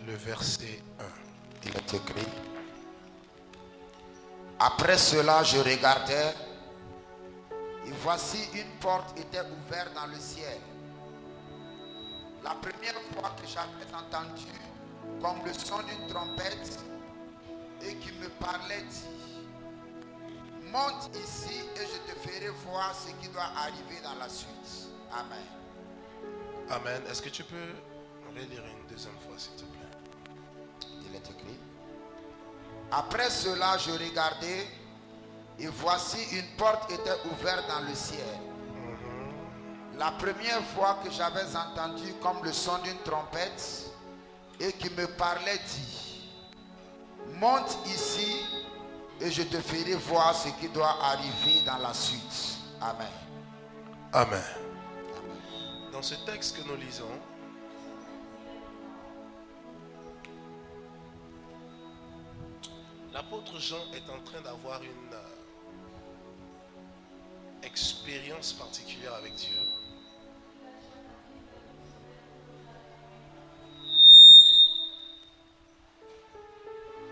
le verset 1. Il est écrit: après cela, je regardais, et voici une porte était ouverte dans le ciel. La première fois que j'avais entendu comme le son d'une trompette et qui me parlait dit: monte ici et je te ferai voir ce qui doit arriver dans la suite. Amen. Amen. Est-ce que tu peux relire une deuxième fois, s'il te plaît? Il est écrit: après cela, je regardais, et voici une porte était ouverte dans le ciel. La première fois que j'avais entendu comme le son d'une trompette et qui me parlait dit: monte ici et je te ferai voir ce qui doit arriver dans la suite. Amen. Amen. Dans ce texte que nous lisons, l'apôtre Jean est en train d'avoir une expérience particulière avec Dieu.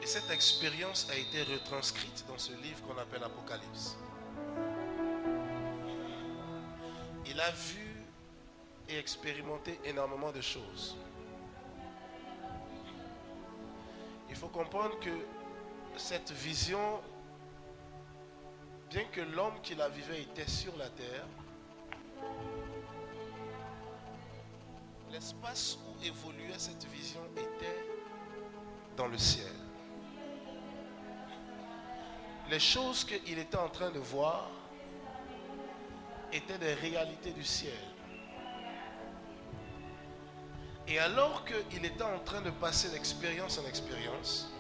Et cette expérience a été retranscrite dans ce livre qu'on appelle Apocalypse. Il a vu et expérimenté énormément de choses. Il faut comprendre que cette vision, bien que l'homme qui la vivait était sur la terre, l'espace où évoluait cette vision était dans le ciel. Les choses qu'il était en train de voir étaient des réalités du ciel. Et alors qu'il était en train de passer d'expérience en expérience,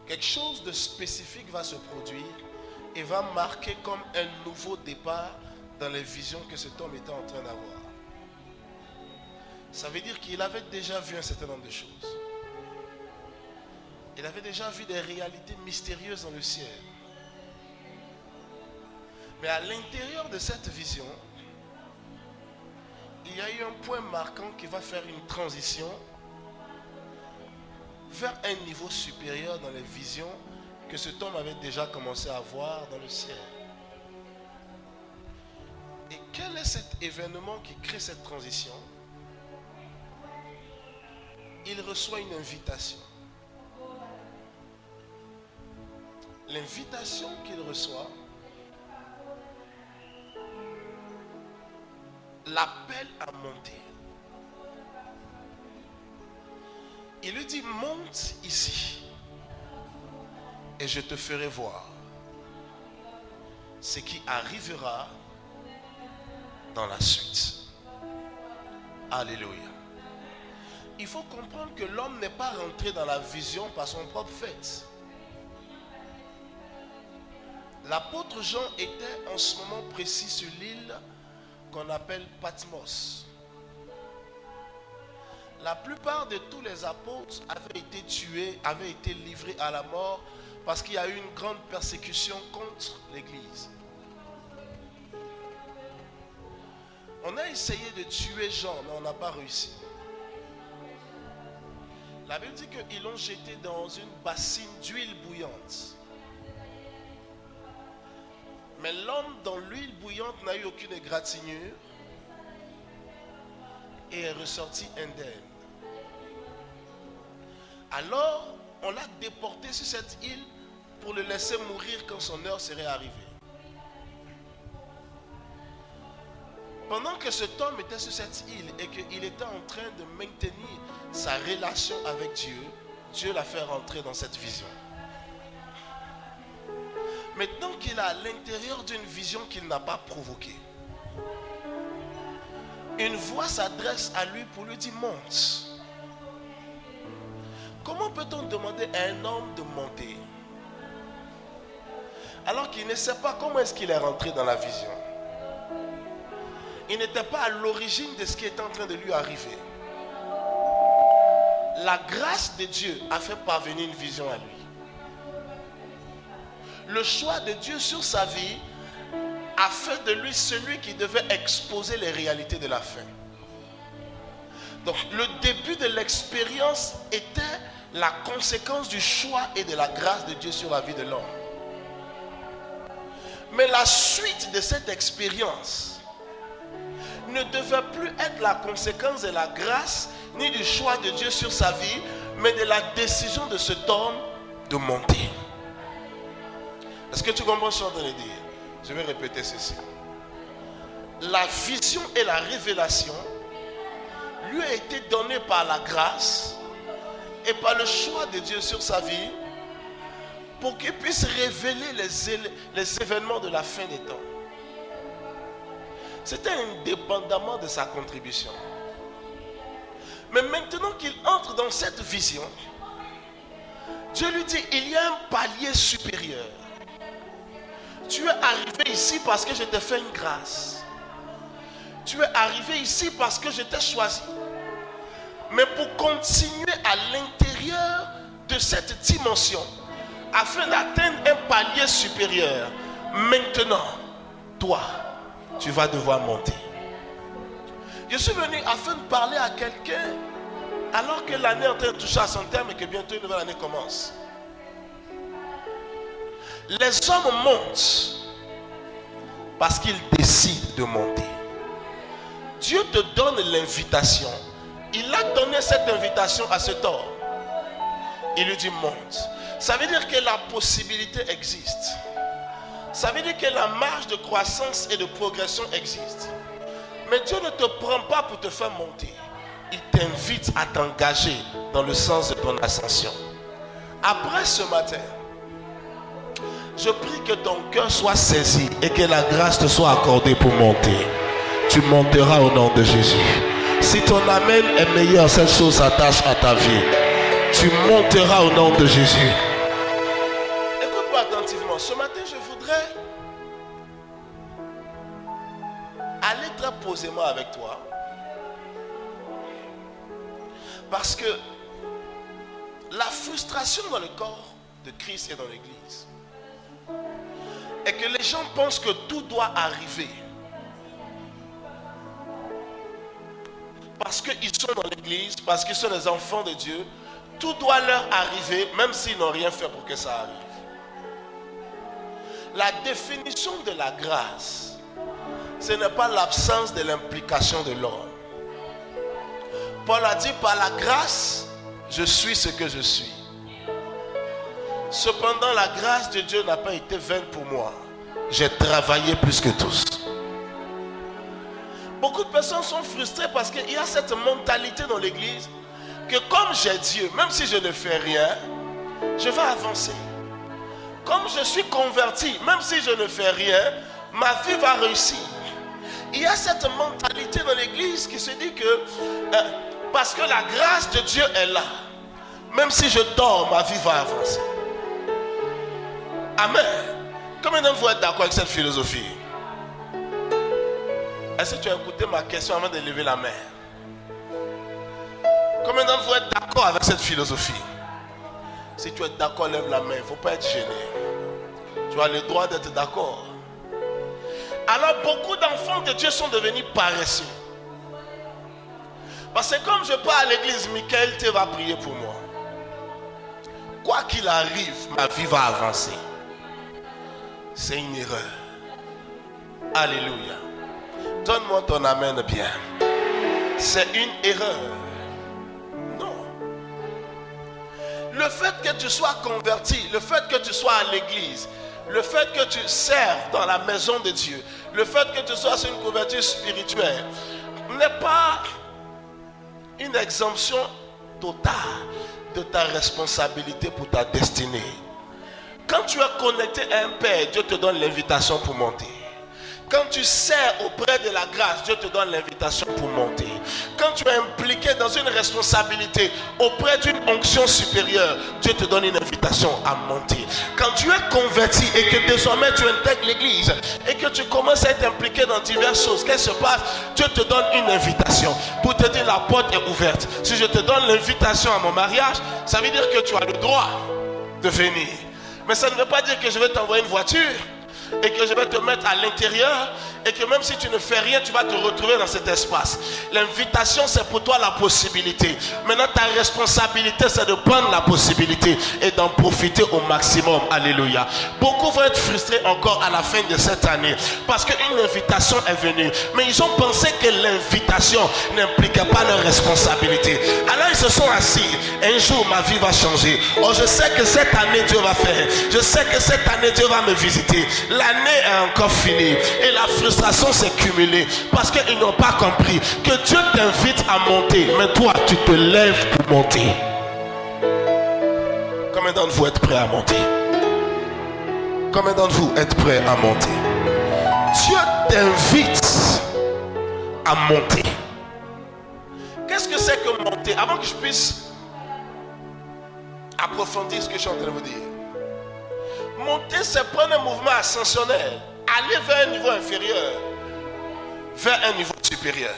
quelque chose de spécifique va se produire et va marquer comme un nouveau départ dans les visions que cet homme était en train d'avoir. Ça veut dire qu'il avait déjà vu un certain nombre de choses. Il avait déjà vu des réalités mystérieuses dans le ciel. Mais à l'intérieur de cette vision, il y a eu un point marquant qui va faire une transition vers un niveau supérieur dans les visions que cet homme avait déjà commencé à voir dans le ciel. Et quel est cet événement qui crée cette transition? Il reçoit une invitation. L'invitation qu'il reçoit l'appelle à monter. Il lui dit: monte ici et je te ferai voir ce qui arrivera dans la suite. Alléluia. Il faut comprendre que l'homme n'est pas rentré dans la vision par son propre fait. L'apôtre Jean était en ce moment précis sur l'île qu'on appelle Patmos. La plupart de tous les apôtres avaient été tués, avaient été livrés à la mort parce qu'il y a eu une grande persécution contre l'Église. On a essayé de tuer Jean, mais on n'a pas réussi. La Bible dit qu'ils l'ont jeté dans une bassine d'huile bouillante. Mais l'homme dans l'huile bouillante n'a eu aucune égratignure et est ressorti indemne. Alors, on l'a déporté sur cette île pour le laisser mourir quand son heure serait arrivée. Pendant que cet homme était sur cette île et qu'il était en train de maintenir sa relation avec Dieu, Dieu l'a fait rentrer dans cette vision. Maintenant qu'il est à l'intérieur d'une vision qu'il n'a pas provoquée, une voix s'adresse à lui pour lui dire: monte. Comment peut-on demander à un homme de monter alors qu'il ne sait pas comment est-ce qu'il est rentré dans la vision? Il n'était pas à l'origine de ce qui est en train de lui arriver. La grâce de Dieu a fait parvenir une vision à lui. Le choix de Dieu sur sa vie a fait de lui celui qui devait exposer les réalités de la fin. Donc le début de l'expérience était la conséquence du choix et de la grâce de Dieu sur la vie de l'homme. Mais la suite de cette expérience ne devait plus être la conséquence de la grâce ni du choix de Dieu sur sa vie, mais de la décision de cet homme de monter. Est-ce que tu comprends ce que je suis en train de dire? Je vais répéter ceci. La vision et la révélation lui a été donnée par la grâce et par le choix de Dieu sur sa vie pour qu'il puisse révéler les événements de la fin des temps. C'était indépendamment de sa contribution. Mais maintenant qu'il entre dans cette vision, Dieu lui dit, il y a un palier supérieur. Tu es arrivé ici parce que je t'ai fait une grâce. Tu es arrivé ici parce que je t'ai choisi. Mais pour continuer à l'intérieur de cette dimension, afin d'atteindre un palier supérieur, maintenant, toi, tu vas devoir monter. Je suis venu afin de parler à quelqu'un alors que l'année est en train de toucher à son terme et que bientôt une nouvelle année commence. Les hommes montent parce qu'ils décident de monter. Dieu te donne l'invitation. Il a donné cette invitation à cet homme. Il lui dit monte. Ça veut dire que la possibilité existe. Ça veut dire que la marge de croissance et de progression existe. Mais Dieu ne te prend pas pour te faire monter. Il t'invite à t'engager dans le sens de ton ascension. Après ce matin, je prie que ton cœur soit saisi et que la grâce te soit accordée pour monter. Tu monteras au nom de Jésus. Si ton amen est meilleur, cette chose s'attache à ta vie. Tu monteras au nom de Jésus. Écoute-moi attentivement. Ce matin, je voudrais aller très posément avec toi. Parce que la frustration dans le corps de Christ et dans l'église est que les gens pensent que tout doit arriver. Parce qu'ils sont dans l'église, parce qu'ils sont les enfants de Dieu, tout doit leur arriver, même s'ils n'ont rien fait pour que ça arrive. La définition de la grâce, ce n'est pas l'absence de l'implication de l'homme. Paul a dit, par la grâce, je suis ce que je suis. Cependant, la grâce de Dieu n'a pas été vaine pour moi. J'ai travaillé plus que tous. Beaucoup de personnes sont frustrées parce qu'il y a cette mentalité dans l'église que comme j'ai Dieu, même si je ne fais rien, je vais avancer. Comme je suis converti, même si je ne fais rien, ma vie va réussir. Il y a cette mentalité dans l'église qui se dit que parce que la grâce de Dieu est là, même si je dors, ma vie va avancer. Amen. Combien d'entre vous êtes d'accord avec cette philosophie? Est-ce que tu as écouté ma question avant de lever la main? Combien d'entre vous êtes d'accord avec cette philosophie? Si tu es d'accord, lève la main. Il ne faut pas être gêné. Tu as le droit d'être d'accord. Alors beaucoup d'enfants de Dieu sont devenus paresseux. Parce que comme je pars à l'église, Michael te va prier pour moi. Quoi qu'il arrive, ma vie va avancer. C'est une erreur. Alléluia. Donne-moi ton amen bien. C'est une erreur. Non. Le fait que tu sois converti, le fait que tu sois à l'église, le fait que tu serves dans la maison de Dieu, le fait que tu sois sur une couverture spirituelle, n'est pas une exemption totale de ta responsabilité pour ta destinée. Quand tu es connecté à un Père, Dieu te donne l'invitation pour monter. Quand tu sers auprès de la grâce, Dieu te donne l'invitation pour monter. Quand tu es impliqué dans une responsabilité auprès d'une onction supérieure, Dieu te donne une invitation à monter. Quand tu es converti et que désormais tu intègres l'église et que tu commences à être impliqué dans diverses choses, qu'est-ce qui se passe? Dieu te donne une invitation pour te dire la porte est ouverte. Si je te donne l'invitation à mon mariage, ça veut dire que tu as le droit de venir. Mais ça ne veut pas dire que je vais t'envoyer une voiture. et que je vais te mettre à l'intérieur et que même si tu ne fais rien, tu vas te retrouver dans cet espace. L'invitation, c'est pour toi la possibilité. Maintenant, ta responsabilité, c'est de prendre la possibilité et d'en profiter au maximum. Alléluia. Beaucoup vont être frustrés encore à la fin de cette année parce qu'une invitation est venue, mais ils ont pensé que l'invitation n'impliquait pas leur responsabilité. Alors ils se sont assis. Un jour, ma vie va changer. Oh, je sais que cette année, Dieu va faire. Je sais que cette année, Dieu va me visiter. L'année est encore finie et la frustration s'est cumulée parce qu'ils n'ont pas compris que Dieu t'invite à monter, mais toi, tu te lèves pour monter. Combien d'entre vous êtes prêts à monter? Combien d'entre vous êtes prêts à monter? Dieu t'invite à monter. Qu'est-ce que c'est que monter? Avant que je puisse approfondir ce que je suis en train de vous dire. Monter, c'est prendre un mouvement ascensionnel, aller vers un niveau inférieur, vers un niveau supérieur.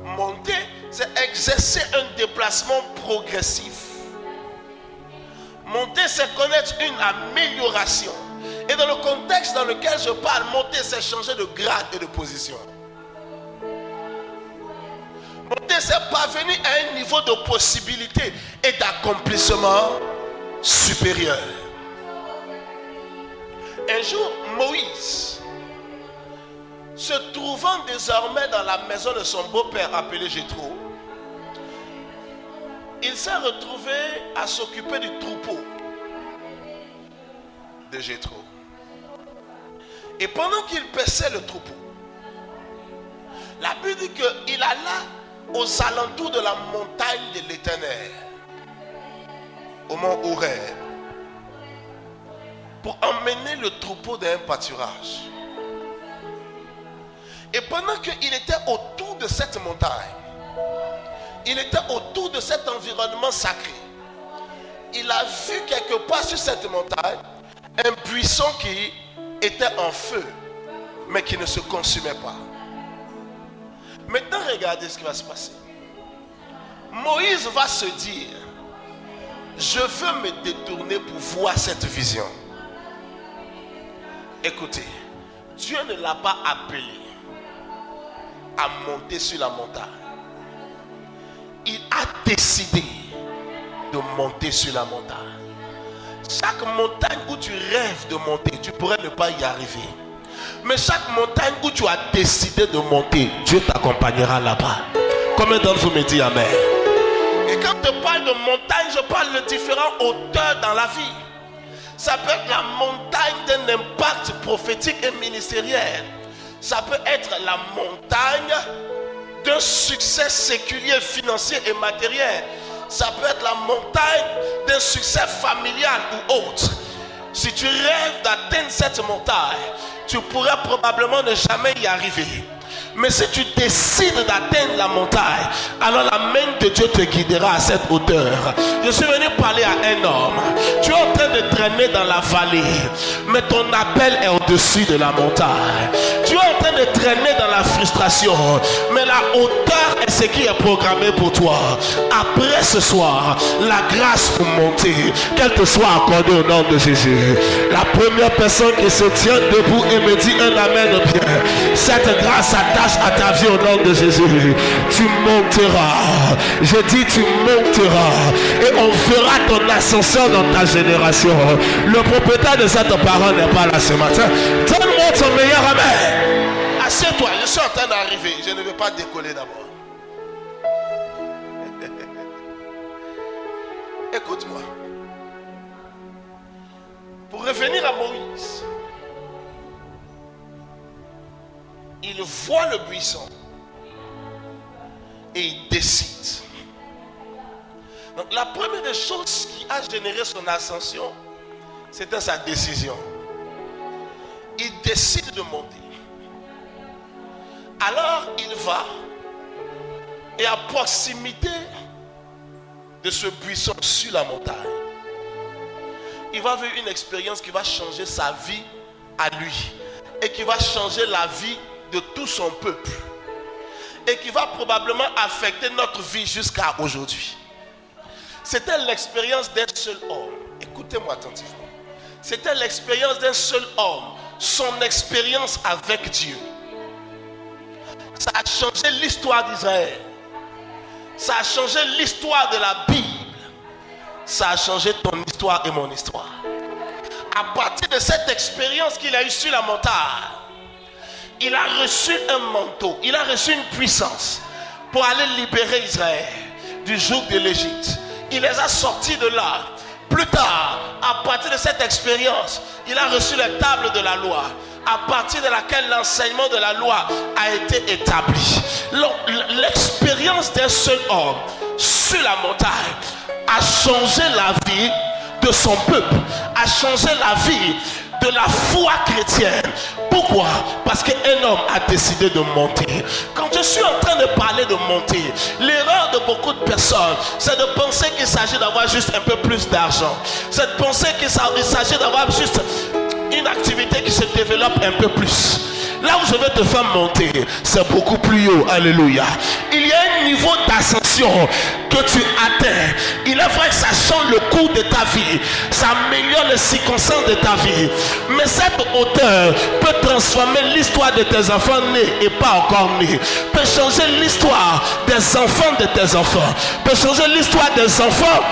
Monter, c'est exercer un déplacement progressif. Monter, c'est connaître une amélioration. Et dans le contexte dans lequel je parle, monter, c'est changer de grade et de position. Monter, c'est parvenir à un niveau de possibilité et d'accomplissement supérieur. Un jour, Moïse, se trouvant désormais dans la maison de son beau-père appelé Jéthro, il s'est retrouvé à s'occuper du troupeau de Jéthro. Et pendant qu'il paissait le troupeau, la Bible dit qu'il alla aux alentours de la montagne de l'Éternel, au mont Horeb, pour emmener le troupeau dans un pâturage. Et pendant qu'il était autour de cette montagne, il était autour de cet environnement sacré, il a vu quelque part sur cette montagne un buisson qui était en feu, mais qui ne se consumait pas. Maintenant, regardez ce qui va se passer. Moïse va se dire, je veux me détourner pour voir cette vision. Écoutez, Dieu ne l'a pas appelé à monter sur la montagne. Il a décidé de monter sur la montagne. Chaque montagne où tu rêves de monter, tu pourrais ne pas y arriver. Mais chaque montagne où tu as décidé de monter, Dieu t'accompagnera là-bas. Combien d'entre vous me disent Amen? Et quand je parle de montagne, je parle de différentes hauteurs dans la vie. Ça peut être la montagne d'un impact prophétique et ministériel. Ça peut être la montagne d'un succès séculier, financier et matériel. Ça peut être la montagne d'un succès familial ou autre. Si tu rêves d'atteindre cette montagne, tu pourrais probablement ne jamais y arriver. Mais si tu décides d'atteindre la montagne, alors la main de Dieu te guidera à cette hauteur. Je suis venu parler à un homme. Tu es en train de traîner dans la vallée, mais ton appel est au-dessus de la montagne. Tu es en train de traîner dans la frustration, mais la hauteur est ce qui est programmé pour toi. Après ce soir, la grâce pour monter, qu'elle te soit accordée au nom de Jésus. La première personne qui se tient debout et me dit un amen bien, cette grâce s'attache à ta vie au nom de Jésus. Tu monteras. Je dis tu monteras. Et on fera ton ascension dans ta génération. Le propriétaire de cette parole n'est pas là ce matin. Donne-moi ton meilleur amen. Assieds-toi, je suis en train d'arriver. Je ne vais pas décoller d'abord. Écoute-moi. Pour revenir à Moïse, il voit le buisson et il décide. Donc la première des choses qui a généré son ascension, c'était sa décision. Il décide de monter. Alors il va et à proximité de ce buisson sur la montagne, il va vivre une expérience qui va changer sa vie à lui et qui va changer la vie de tout son peuple et qui va probablement affecter notre vie jusqu'à aujourd'hui. C'était l'expérience d'un seul homme. Écoutez-moi attentivement. C'était l'expérience d'un seul homme, son expérience avec Dieu. Ça a changé l'histoire d'Israël. Ça a changé l'histoire de la Bible. Ça a changé ton histoire et mon histoire. À partir de cette expérience qu'il a eue sur la montagne, il a reçu un manteau, il a reçu une puissance pour aller libérer Israël du joug de l'Égypte. Il les a sortis de là. Plus tard, à partir de cette expérience, il a reçu les tables de la loi, à partir de laquelle l'enseignement de la loi a été établi. L'expérience d'un seul homme sur la montagne a changé la vie de son peuple, a changé la vie de la foi chrétienne. Pourquoi? Parce qu'un homme a décidé de monter. Quand je suis en train de parler de monter, l'erreur de beaucoup de personnes, c'est de penser qu'il s'agit d'avoir juste un peu plus d'argent. C'est de penser qu'il s'agit d'avoir juste une activité qui se développe un peu plus. Là où je vais te faire monter, c'est beaucoup plus haut. Alléluia. Il y a un niveau d'ascension que tu atteins. Il est vrai que ça change le cours de ta vie. Ça améliore les circonstances de ta vie. Mais cette hauteur peut transformer l'histoire de tes enfants nés et pas encore nés. Peut changer l'histoire des enfants de tes enfants. Peut changer l'histoire des enfants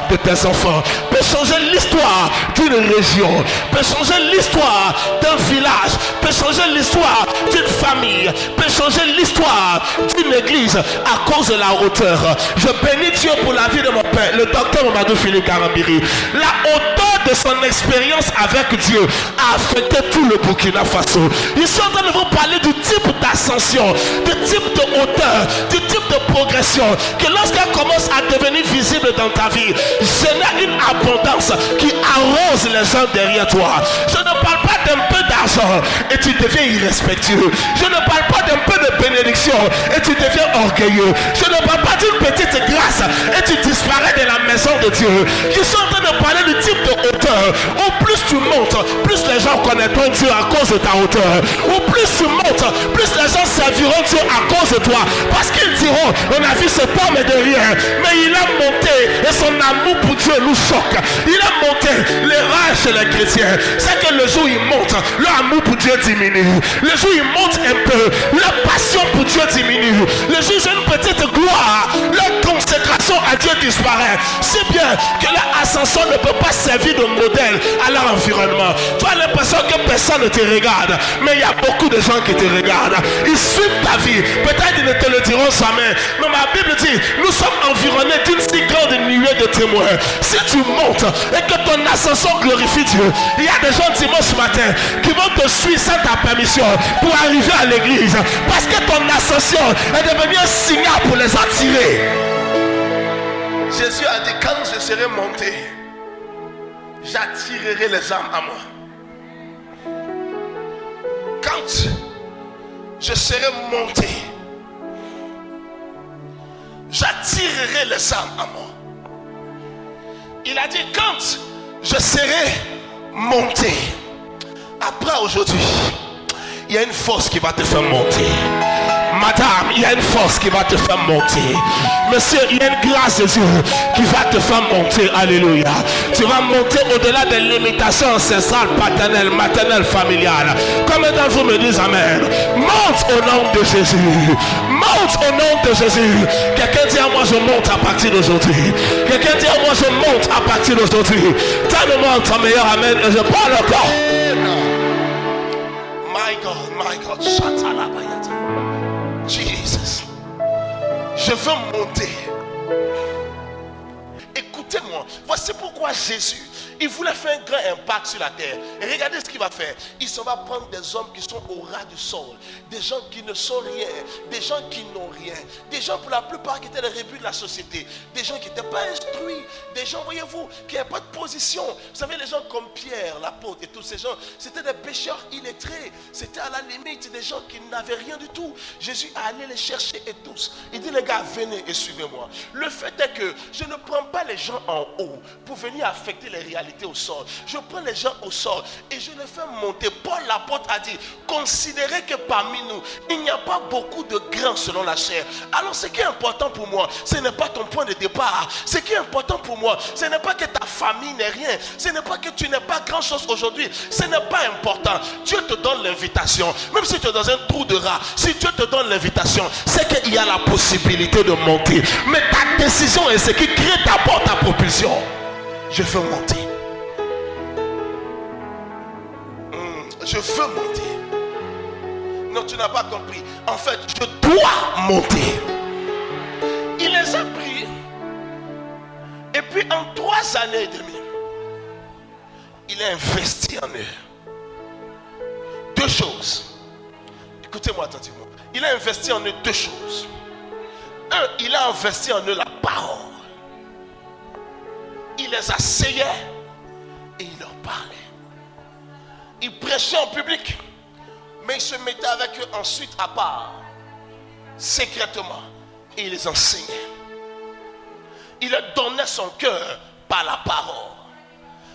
de tes enfants, peut changer l'histoire d'une région, peut changer l'histoire d'un village, peut changer l'histoire d'une famille, peut changer l'histoire d'une église à cause de la hauteur. Je bénis Dieu pour la vie de mon père, le docteur Mamadou Philippe Karambiri. La hauteur de son expérience avec Dieu a affecté tout le Burkina Faso. Ils sont en train de vous parler du type d'ascension, du type de hauteur, du type de progression, que lorsqu'elle commence à devenir visible dans ta vie, génère une abondance qui arrose les gens derrière toi. Je ne parle pas d'un peu d'argent et tu deviens irrespectueux. Je ne parle pas d'un peu de bénédiction et tu deviens orgueilleux. Je ne parle pas d'une petite grâce et tu disparais de la maison de Dieu. Je suis en train de parler du type de hauteur où plus tu montes, plus les gens connaîtront Dieu à cause de ta hauteur. Où plus tu montes, plus les gens serviront Dieu à cause de toi. Parce qu'ils diront, on a vu cet homme de rien, mais il a monté et son amour pour Dieu nous choque. Il a monté. L'erreur chez les chrétiens, c'est que le jour où ils montent, leur amour pour Dieu diminue. Le jour où ils montent un peu, leur passion pour Dieu diminue. Le jour où ils ont une petite gloire, leur consécration à Dieu disparaît. Si bien que leur ascension ne peut pas servir de modèle à leur environnement. Tu as l'impression que personne ne te regarde, mais il y a beaucoup de gens qui te regardent. Ils suivent ta vie. Peut-être ils ne te le diront jamais, mais ma Bible dit, nous sommes environnés d'une si grande nuée de témoins. Si tu montes et que ton ascension glorifie Dieu, il y a des gens dimanche matin qui vont te suivre sans ta permission pour arriver à l'église, parce que ton ascension est devenue un signal pour les attirer. Jésus a dit, quand je serai monté, j'attirerai les âmes à moi. Quand je serai monté, j'attirerai les âmes à moi. Il a dit, quand je serai monté, après aujourd'hui, il y a une force qui va te faire monter. Madame, il y a une force qui va te faire monter. Monsieur, il y a une grâce de Dieu qui va te faire monter. Alléluia. Tu vas monter au-delà des limitations ancestrales, paternelles, maternelles, familiales. Combien d'entre vous me disent Amen? Monte au nom de Jésus. Monte au nom de Jésus. Quelqu'un dit à moi, je monte à partir d'aujourd'hui. Quelqu'un dit à moi, je monte à partir d'aujourd'hui. Donne-moi ton meilleur Amen et je parle encore. My God, Jesus. Je veux monter. Écoutez-moi, voici pourquoi Jésus, il voulait faire un grand impact sur la terre. Et regardez ce qu'il va faire. Il se va prendre des hommes qui sont au ras du sol, des gens qui ne sont rien, des gens qui n'ont rien, des gens pour la plupart qui étaient les rebuts de la société, des gens qui n'étaient pas instruits, des gens, voyez-vous, qui n'avaient pas de position. Vous savez, les gens comme Pierre, l'apôtre et tous ces gens, c'était des pécheurs illettrés. C'était à la limite des gens qui n'avaient rien du tout. Jésus allait les chercher et tous. Il dit, les gars, venez et suivez-moi. Le fait est que je ne prends pas les gens en haut pour venir affecter les réalités invités au sort. Je prends les gens au sort et je les fais monter. Paul l'apôtre a dit, considérez que parmi nous, il n'y a pas beaucoup de grands selon la chair. Alors ce qui est important pour moi, ce n'est pas ton point de départ. Ce qui est important pour moi, ce n'est pas que ta famille n'est rien. Ce n'est pas que tu n'es pas grand chose aujourd'hui. Ce n'est pas important. Dieu te donne l'invitation. Même si tu es dans un trou de rat, si Dieu te donne l'invitation, c'est qu'il y a la possibilité de monter. Mais ta décision est ce qui crée d'abord ta propulsion. Je veux monter. Je veux monter. Non, tu n'as pas compris. En fait, je dois monter. Il les a pris. Et puis en 3 années et demie, il a investi en eux. 2 choses. Écoutez-moi attentivement. Il a investi en eux 2 choses. 1, il a investi en eux la parole. Il les asseyait et il leur parlait. Il prêchait en public, mais il se mettait avec eux ensuite à part, secrètement, et il les enseignait. Il leur donnait son cœur par la parole.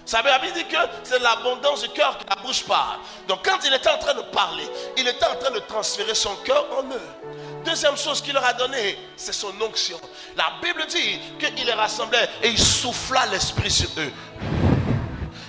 Ça veut dire que c'est l'abondance du cœur que la bouche parle. Donc quand il était en train de parler, il était en train de transférer son cœur en eux. Deuxième chose qu'il leur a donné, c'est son onction. La Bible dit qu'il les rassemblait et il souffla l'esprit sur eux.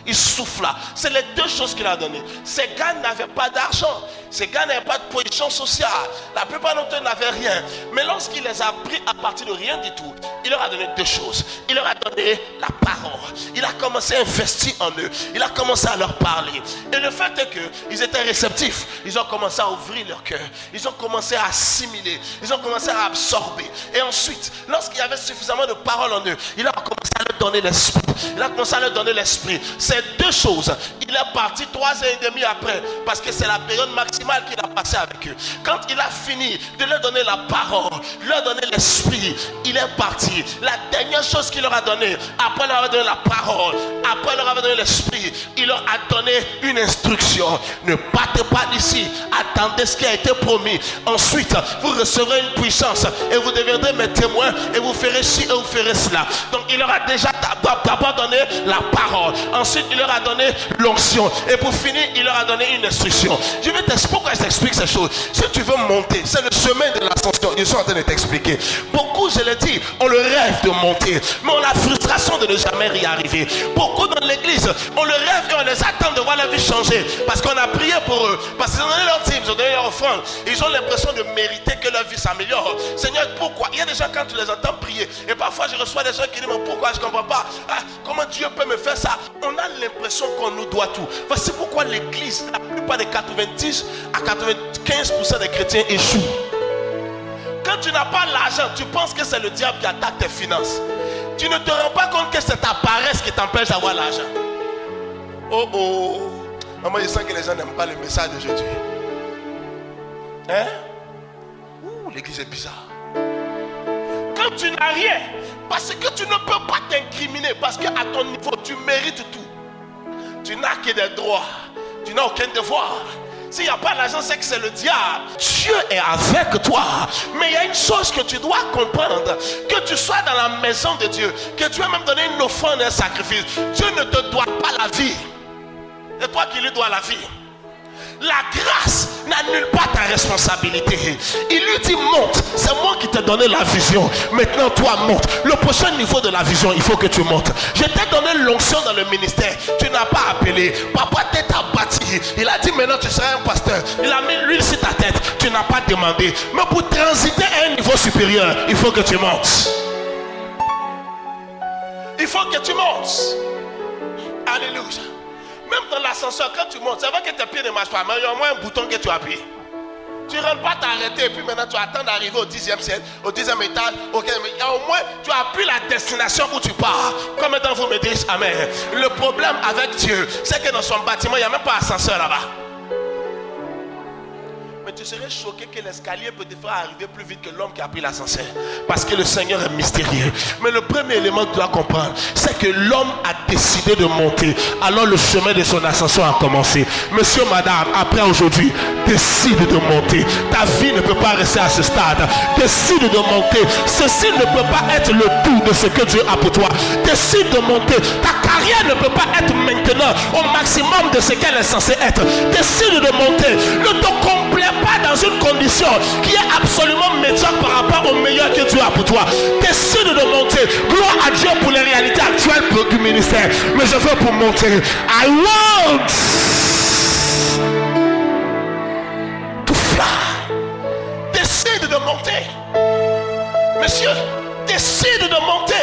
Il souffla. C'est les 2 choses qu'il a données. Ces gars n'avaient pas d'argent. Ces gars n'avaient pas de position sociale. La plupart d'entre eux n'avaient rien. Mais lorsqu'il les a pris à partir de rien du tout, il leur a donné 2 choses. Il leur a donné la parole. Il a commencé à investir en eux. Il a commencé à leur parler. Et le fait est qu'ils étaient réceptifs. Ils ont commencé à ouvrir leur cœur. Ils ont commencé à assimiler. Ils ont commencé à absorber. Et ensuite, lorsqu'il y avait suffisamment de paroles en eux, il a commencé à leur donner l'esprit. Il a commencé à leur donner l'esprit. Ces 2 choses. Il est parti 3 ans et demi après. Parce que c'est la période maximale qu'il a passé avec eux. Quand il a fini de leur donner la parole, leur donner l'esprit, il est parti. La dernière chose qu'il leur a donné, après leur avoir donné la parole, après leur avoir donné l'esprit, il leur a donné une instruction. Ne partez pas d'ici. Attendez ce qui a été promis. Ensuite, vous recevrez une puissance et vous deviendrez mes témoins et vous ferez ci et vous ferez cela. Donc il leur a déjà d'abord donné la parole. Ensuite, il leur a donné l'onction. Et pour finir, il leur a donné une instruction. Je vais t'expliquer pourquoi je t'explique ces choses. Si tu veux monter, c'est le chemin de l'ascension. Je suis en train de t'expliquer. Beaucoup, je l'ai dit, ont le rêve de monter, mais ont la frustration de ne jamais y arriver. Beaucoup dans l'église ont le rêve et on les attend de voir la vie changer. Parce qu'on a prié pour eux. Parce qu'ils ont donné leur dîme, ils ont donné leur offrande. Ils ont l'impression de mériter que leur vie s'améliore. Seigneur, pourquoi? Il y a des gens, quand tu les entends prier, et parfois je reçois des gens qui disent, mais pourquoi? Je ne comprends pas. Comment Dieu peut me faire ça? On a l'impression qu'on nous doit tout. Voici pourquoi l'église, la plupart des 90 à 95% des chrétiens échouent. Quand tu n'as pas l'argent, tu penses que c'est le diable qui attaque tes finances. Tu ne te rends pas compte que c'est ta paresse qui t'empêche d'avoir l'argent. Oh oh. Maman, je sens que les gens n'aiment pas le message d'aujourd'hui. Hein? Ouh, l'église est bizarre. Quand tu n'as rien, parce que tu ne peux pas t'incriminer, parce qu'à ton niveau, tu mérites tout. Tu n'as que des droits. Tu n'as aucun devoir. S'il n'y a pas l'argent, c'est que c'est le diable. Dieu est avec toi. Mais il y a une chose que tu dois comprendre. Que tu sois dans la maison de Dieu, que tu aies même donné une offrande et un sacrifice, Dieu ne te doit pas la vie. C'est toi qui lui dois la vie. La grâce n'annule pas ta responsabilité. Il lui dit monte. C'est moi qui t'ai donné la vision. Maintenant toi monte. Le prochain niveau de la vision, il faut que tu montes. Je t'ai donné l'onction dans le ministère. Tu n'as pas appelé. Papa t'a bâti. Il a dit maintenant tu seras un pasteur. Il a mis l'huile sur ta tête. Tu n'as pas demandé. Mais pour transiter à un niveau supérieur, il faut que tu montes. Il faut que tu montes. Alléluia. Même dans l'ascenseur, quand tu montes, c'est vrai que tes pieds ne marchent pas, mais il y a au moins un bouton que tu appuies. Tu ne rentres pas t'arrêter et puis maintenant tu attends d'arriver au 10e ciel, au 10e étage, au 15e. Il y a au moins, tu appuies la destination où tu pars. Combien d'entre vous me disent amen? Le problème avec Dieu, c'est que dans son bâtiment, il n'y a même pas d'ascenseur là-bas. Mais tu serais choqué que l'escalier peut te faire arriver plus vite que l'homme qui a pris l'ascenseur. Parce que le Seigneur est mystérieux. Mais le premier élément que tu dois comprendre, c'est que l'homme a décidé de monter. Alors le chemin de son ascension a commencé. Monsieur, madame, après aujourd'hui, décide de monter. Ta vie ne peut pas rester à ce stade. Décide de monter. Ceci ne peut pas être le tout de ce que Dieu a pour toi. Décide de monter. Ta carrière ne peut pas être maintenant au maximum de ce qu'elle est censée être. Décide de monter. Ne te complais pas dans une condition qui est absolument médiocre par rapport au meilleur que Dieu a pour toi. Décide de monter. Gloire à Dieu pour les réalités actuelles du ministère. Mais je veux pour monter. I want to fly. Décide de monter. Monsieur, décide de monter.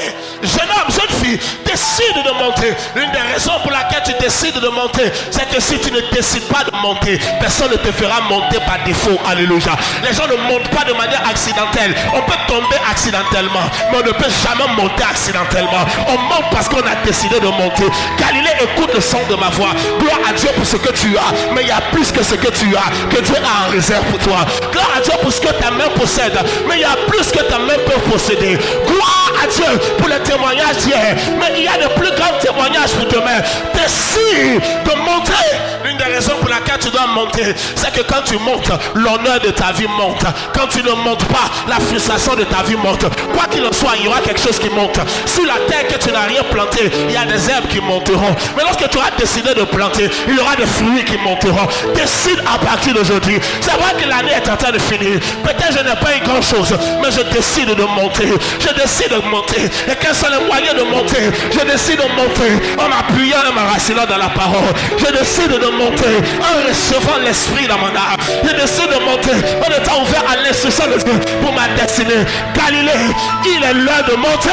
Jeune homme, jeune fille, décide de monter. L'une des raisons pour laquelle tu décides de monter, c'est que si tu ne décides pas de monter, personne ne te fera monter par défaut. Alléluia. Les gens ne montent pas de manière accidentelle. On peut tomber accidentellement, mais on ne peut jamais monter accidentellement. On monte parce qu'on a décidé de monter. Galilée, écoute le son de ma voix. Gloire à Dieu pour ce que tu as, mais il y a plus que ce que tu as, que Dieu a en réserve pour toi. Gloire à Dieu pour ce que ta main possède, mais il y a plus que ta main peut posséder. Gloire à Dieu pour le témoignage d'hier, mais il y a de plus grands témoignages pour demain. Décide de monter. L'une des raisons pour laquelle tu dois monter, c'est que quand tu montes, l'honneur de ta vie monte. Quand tu ne montes pas, la frustration de ta vie monte. Quoi qu'il en soit, il y aura quelque chose qui monte. Sur la terre que tu n'as rien planté, il y a des herbes qui monteront. Mais lorsque tu auras décidé de planter, il y aura des fruits qui monteront. Décide à partir d'aujourd'hui. C'est vrai que l'année est en train de finir. Peut-être je n'ai pas eu grand chose, mais je décide de monter. Je décide de monter. Et quels sont les moyens de monter? Je décide de monter en m'appuyant et m'enracinant dans la parole. Je décide de monter en recevant l'esprit dans mon âme. Je décide de monter en étant ouvert à l'instruction de Dieu pour ma destinée. Galilée, il est l'heure de monter.